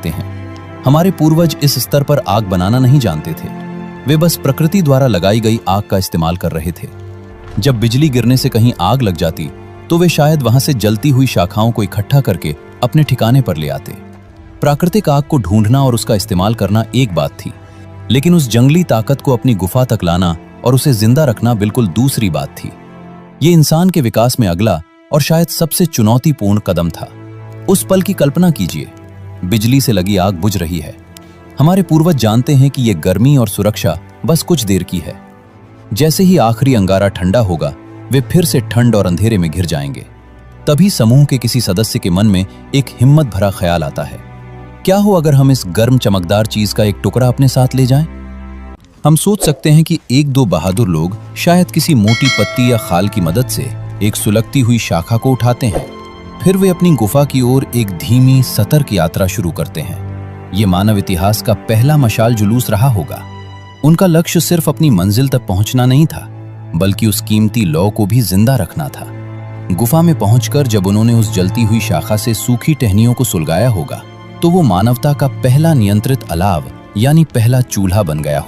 सकते हैं। हमारे पूर्वज इस स्तर पर आग बनाना नहीं जानते थे। वे बस प्रकृति द्वारा लगाई गई आग का इस्तेमाल कर रहे थे। जब बिजली गिरने से कहीं आग लग जाती तो वे शायद वहां से जलती हुई शाखाओं को इकट्ठा करके अपने ठिकाने पर ले आते। प्राकृतिक आग को ढूंढना और उसका इस्तेमाल करना एक बात थी, लेकिन उस जंगली ताकत को अपनी गुफा तक लाना और उसे जिंदा रखना बिल्कुल दूसरी बात थी। ये इंसान के विकास में अगला और शायद सबसे चुनौतीपूर्ण कदम था। उस पल की कल्पना कीजिए, बिजली से लगी आग बुझ रही है। हमारे पूर्वज जानते हैं कि यह गर्मी और सुरक्षा बस कुछ देर की है। जैसे ही आखिरी अंगारा ठंडा होगा, वे फिर से ठंड और अंधेरे में घिर जाएंगे। तभी समूह के किसी सदस्य के मन में एक हिम्मत भरा ख्याल आता है, क्या हो अगर हम इस गर्म चमकदार चीज का एक टुकड़ा अपने साथ ले जाएं? हम सोच सकते हैं कि एक दो बहादुर लोग शायद किसी मोटी पत्ती या खाल की मदद से एक सुलगती हुई शाखा को उठाते हैं। फिर वे अपनी गुफा की ओर एक धीमी सतर्क यात्रा शुरू करते हैं। ये मानव इतिहास का पहला मशाल जुलूस रहा होगा। उनका लक्ष्य सिर्फ अपनी मंजिल तक पहुंचना नहीं था, बल्कि उस कीमती लौ को भी जिंदा रखना था। गुफा में पहुंचकर जब उन्होंने उस जलती हुई शाखा से सूखी टहनियों को सुलगाया होगा, तो वो मानवता का पहला नियंत्रित अलाव यानी पहला चूल्हा बन गया होगा।